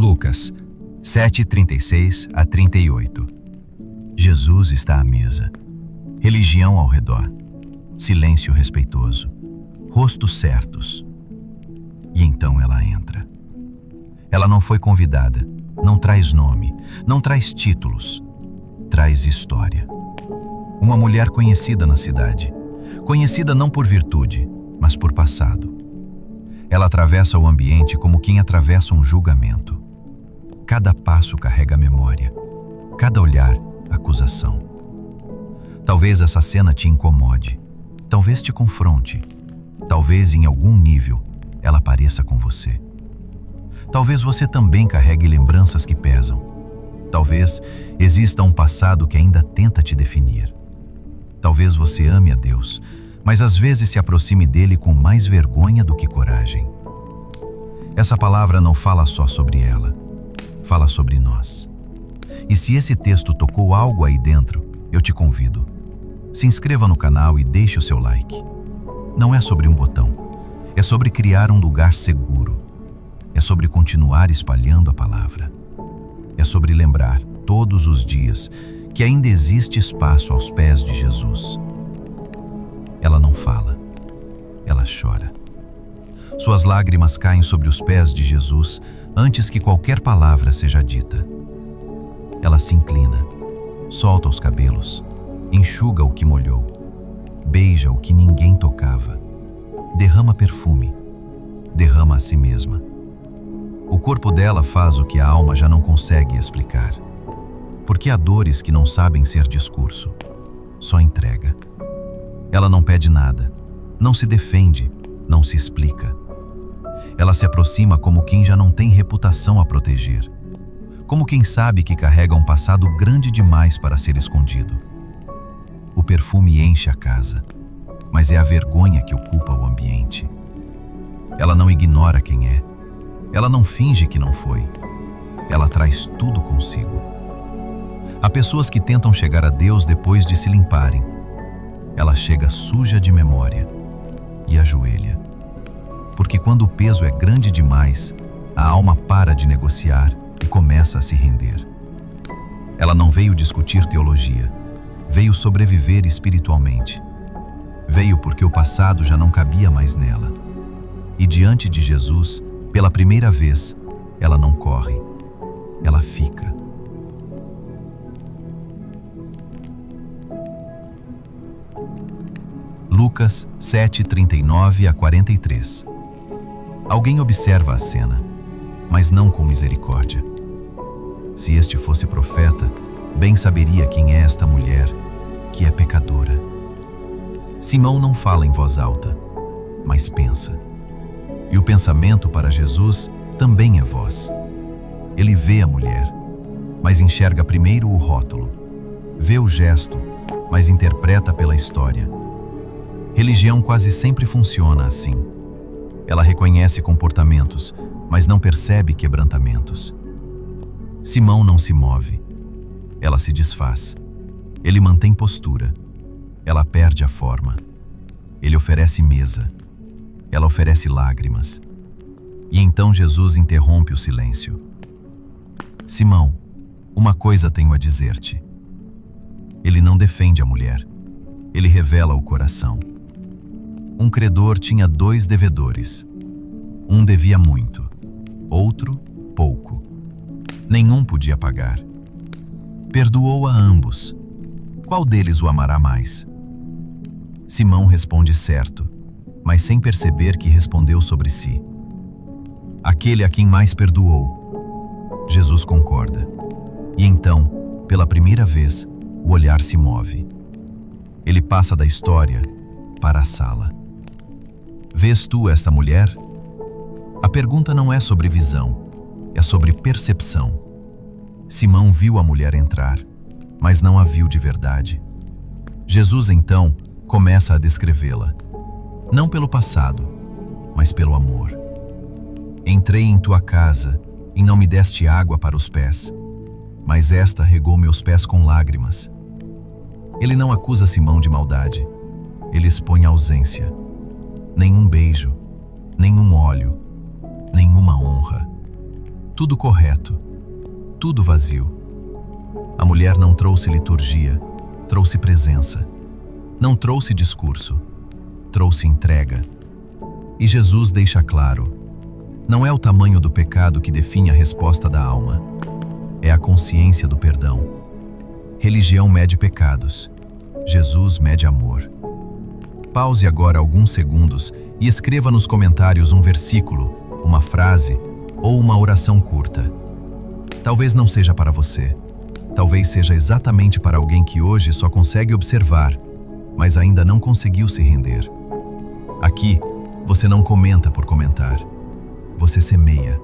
Lucas 7:36 a 38. Jesus está à mesa. Religião ao redor. Silêncio respeitoso. Rostos certos. E então ela entra. Ela não foi convidada, não traz nome, não traz títulos, traz história. Uma mulher conhecida na cidade, conhecida não por virtude, mas por passado. Ela atravessa o ambiente como quem atravessa um julgamento. Cada passo carrega memória, cada olhar, acusação. Talvez essa cena te incomode, talvez te confronte, talvez em algum nível ela pareça com você. Talvez você também carregue lembranças que pesam. Talvez exista um passado que ainda tenta te definir. Talvez você ame a Deus, mas às vezes se aproxime dele com mais vergonha do que coragem. Essa palavra não fala só sobre ela, fala sobre nós. E se esse texto tocou algo aí dentro, eu te convido. Se inscreva no canal e deixe o seu like. Não é sobre um botão, é sobre criar um lugar seguro. É sobre continuar espalhando a palavra. É sobre lembrar, todos os dias, que ainda existe espaço aos pés de Jesus. Ela não fala, ela chora. Suas lágrimas caem sobre os pés de Jesus antes que qualquer palavra seja dita. Ela se inclina, solta os cabelos, enxuga o que molhou, beija o que ninguém tocava, derrama perfume, derrama a si mesma. O corpo dela faz o que a alma já não consegue explicar. Porque há dores que não sabem ser discurso, só entrega. Ela não pede nada, não se defende, não se explica. Ela se aproxima como quem já não tem reputação a proteger, como quem sabe que carrega um passado grande demais para ser escondido. O perfume enche a casa, mas é a vergonha que ocupa o ambiente. Ela não ignora quem é, ela não finge que não foi, ela traz tudo consigo. Há pessoas que tentam chegar a Deus depois de se limparem. Ela chega suja de memória e ajoelha. Porque quando o peso é grande demais, a alma para de negociar e começa a se render. Ela não veio discutir teologia, veio sobreviver espiritualmente. Veio porque o passado já não cabia mais nela. E diante de Jesus, pela primeira vez, ela não corre, ela fica. Lucas 7:39 a 43. Alguém observa a cena, mas não com misericórdia. Se este fosse profeta, bem saberia quem é esta mulher, que é pecadora. Simão não fala em voz alta, mas pensa. E o pensamento para Jesus também é voz. Ele vê a mulher, mas enxerga primeiro o rótulo. Vê o gesto, mas interpreta pela história. Religião quase sempre funciona assim. Ela reconhece comportamentos, mas não percebe quebrantamentos. Simão não se move. Ela se desfaz. Ele mantém postura. Ela perde a forma. Ele oferece mesa. Ela oferece lágrimas. E então Jesus interrompe o silêncio. Simão, uma coisa tenho a dizer-te. Ele não defende a mulher. Ele revela o coração. Um credor tinha 2 devedores. Um devia muito, outro pouco. Nenhum podia pagar. Perdoou a ambos. Qual deles o amará mais? Simão responde certo, mas sem perceber que respondeu sobre si. Aquele a quem mais perdoou. Jesus concorda. E então, pela primeira vez, o olhar se move. Ele passa da história para a sala. Vês tu esta mulher? A pergunta não é sobre visão, é sobre percepção. Simão viu a mulher entrar, mas não a viu de verdade. Jesus, então, começa a descrevê-la, não pelo passado, mas pelo amor. Entrei em tua casa e não me deste água para os pés, mas esta regou meus pés com lágrimas. Ele não acusa Simão de maldade, ele expõe a ausência. Nenhum beijo, nenhum óleo, nenhuma honra. tudo correto, tudo vazio. A mulher não trouxe liturgia, trouxe presença. Não trouxe discurso, trouxe entrega. E Jesus deixa claro: não é o tamanho do pecado que define a resposta da alma, é a consciência do perdão. Religião mede pecados, Jesus mede amor. Pause agora alguns segundos e escreva nos comentários um versículo, uma frase ou uma oração curta. Talvez não seja para você, talvez seja exatamente para alguém que hoje só consegue observar, mas ainda não conseguiu se render. Aqui, você não comenta por comentar, você semeia.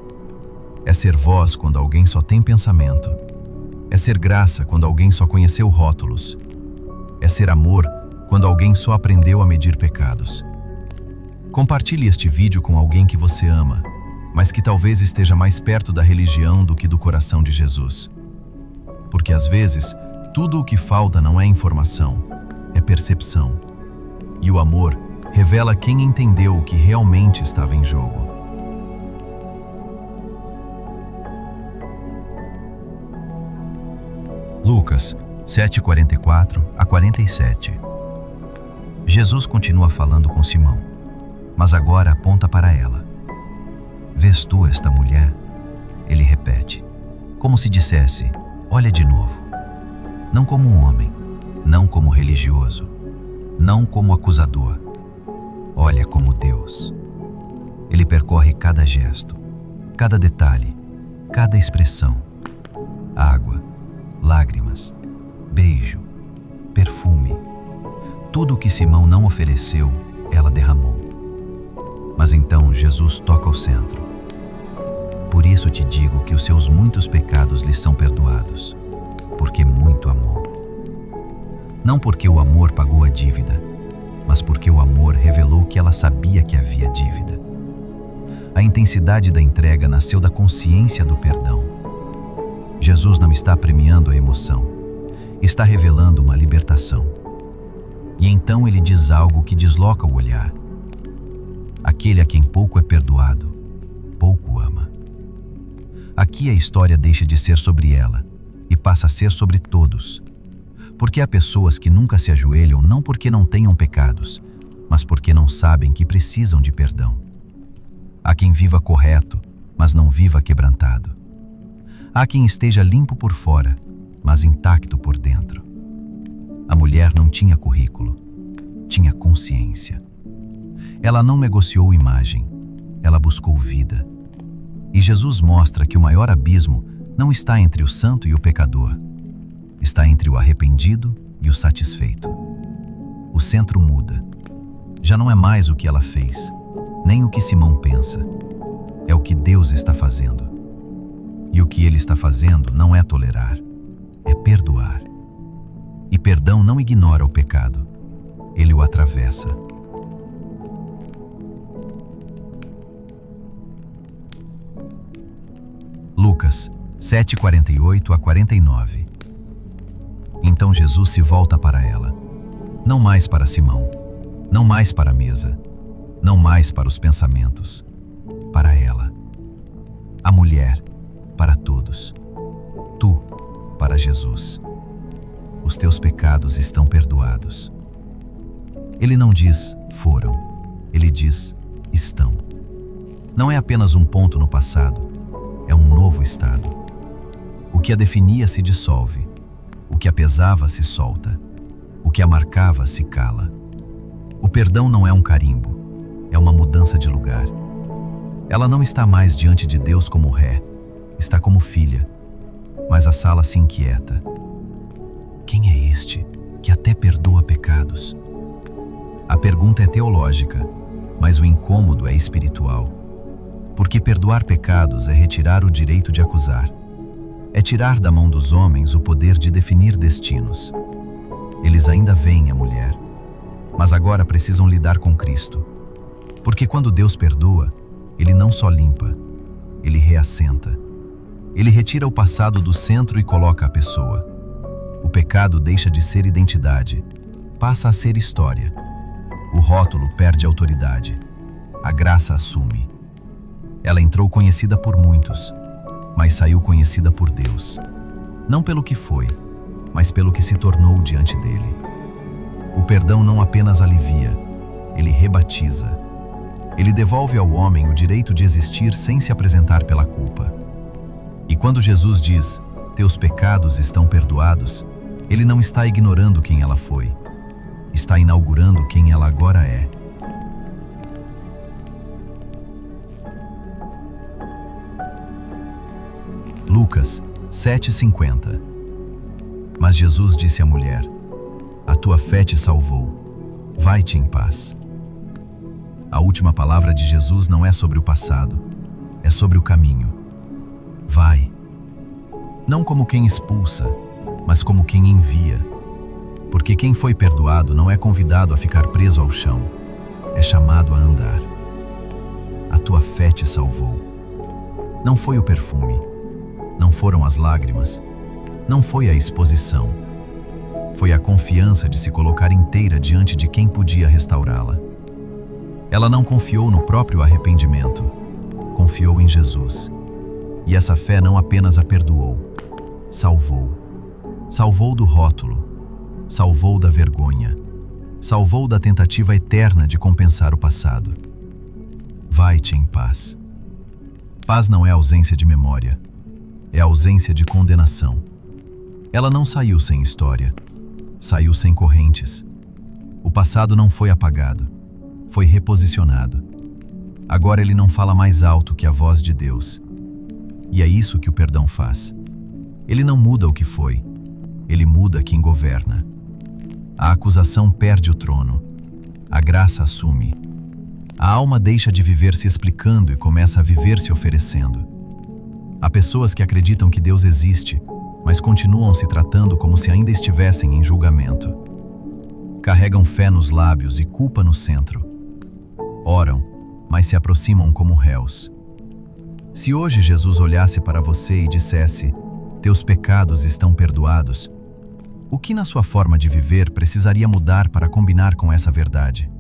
É ser voz quando alguém só tem pensamento. É ser graça quando alguém só conheceu rótulos. É ser amor quando alguém só aprendeu a medir pecados. Compartilhe este vídeo com alguém que você ama, mas que talvez esteja mais perto da religião do que do coração de Jesus. Porque às vezes, tudo o que falta não é informação, é percepção. E o amor revela quem entendeu o que realmente estava em jogo. Lucas 7:44 a 47. Jesus continua falando com Simão, mas agora aponta para ela. Vês tu esta mulher? Ele repete, como se dissesse, olha de novo. Não como um homem, não como religioso, não como acusador. Olha como Deus. Ele percorre cada gesto, cada detalhe, cada expressão. Água, lágrimas, beijo, perfume. Tudo o que Simão não ofereceu, ela derramou. Mas então Jesus toca ao centro. Por isso te digo que os seus muitos pecados lhe são perdoados, porque muito amou. Não porque o amor pagou a dívida, mas porque o amor revelou que ela sabia que havia dívida. A intensidade da entrega nasceu da consciência do perdão. Jesus não está premiando a emoção, está revelando uma libertação. E então ele diz algo que desloca o olhar. Aquele a quem pouco é perdoado, pouco ama. Aqui a história deixa de ser sobre ela e passa a ser sobre todos. Porque há pessoas que nunca se ajoelham não porque não tenham pecados, mas porque não sabem que precisam de perdão. Há quem viva correto, mas não viva quebrantado. Há quem esteja limpo por fora, mas intacto por dentro. A mulher não tinha currículo, tinha consciência. Ela não negociou imagem, ela buscou vida. E Jesus mostra que o maior abismo não está entre o santo e o pecador, está entre o arrependido e o satisfeito. O centro muda. Já não é mais o que ela fez, nem o que Simão pensa. É o que Deus está fazendo. E o que ele está fazendo não é tolerar, é perdoar. E perdão não ignora o pecado, ele o atravessa. Lucas 7:48 a 49. Então Jesus se volta para ela, não mais para Simão, não mais para a mesa, não mais para os pensamentos, para ela. A mulher, para todos. Tu, para Jesus. Os teus pecados estão perdoados. Ele não diz foram, ele diz estão. Não é apenas um ponto no passado, é um novo estado. O que a definia se dissolve, o que a pesava se solta, o que a marcava se cala. O perdão não é um carimbo, é uma mudança de lugar. Ela não está mais diante de Deus como ré, está como filha, mas a sala se inquieta. Quem é este que até perdoa pecados? A pergunta é teológica, mas o incômodo é espiritual. Porque perdoar pecados é retirar o direito de acusar. É tirar da mão dos homens o poder de definir destinos. Eles ainda veem a mulher, mas agora precisam lidar com Cristo. Porque quando Deus perdoa, Ele não só limpa, Ele reassenta. Ele retira o passado do centro e coloca a pessoa. O pecado deixa de ser identidade, passa a ser história. O rótulo perde autoridade. A graça assume. Ela entrou conhecida por muitos, mas saiu conhecida por Deus, não pelo que foi, mas pelo que se tornou diante dele. O perdão não apenas alivia, ele rebatiza. Ele devolve ao homem o direito de existir sem se apresentar pela culpa. E quando Jesus diz, teus pecados estão perdoados, ele não está ignorando quem ela foi, está inaugurando quem ela agora é. Lucas 7,50. Mas Jesus disse à mulher, a tua fé te salvou, vai-te em paz. A última palavra de Jesus não é sobre o passado, é sobre o caminho. Vai. Não como quem expulsa, mas como quem envia. Porque quem foi perdoado não é convidado a ficar preso ao chão, é chamado a andar. A tua fé te salvou. Não foi o perfume, não foram as lágrimas, não foi a exposição. Foi a confiança de se colocar inteira diante de quem podia restaurá-la. Ela não confiou no próprio arrependimento, confiou em Jesus. E essa fé não apenas a perdoou, salvou. Salvou do rótulo, salvou da vergonha, salvou da tentativa eterna de compensar o passado. Vai-te em paz. Paz não é ausência de memória, é ausência de condenação. Ela não saiu sem história, saiu sem correntes. O passado não foi apagado, foi reposicionado. Agora ele não fala mais alto que a voz de Deus. E é isso que o perdão faz. Ele não muda o que foi, ele muda quem governa. A acusação perde o trono, a graça assume. A alma deixa de viver se explicando e começa a viver se oferecendo. Há pessoas que acreditam que Deus existe, mas continuam se tratando como se ainda estivessem em julgamento. Carregam fé nos lábios e culpa no centro. Oram, mas se aproximam como réus. Se hoje Jesus olhasse para você e dissesse, teus pecados estão perdoados, o que na sua forma de viver precisaria mudar para combinar com essa verdade?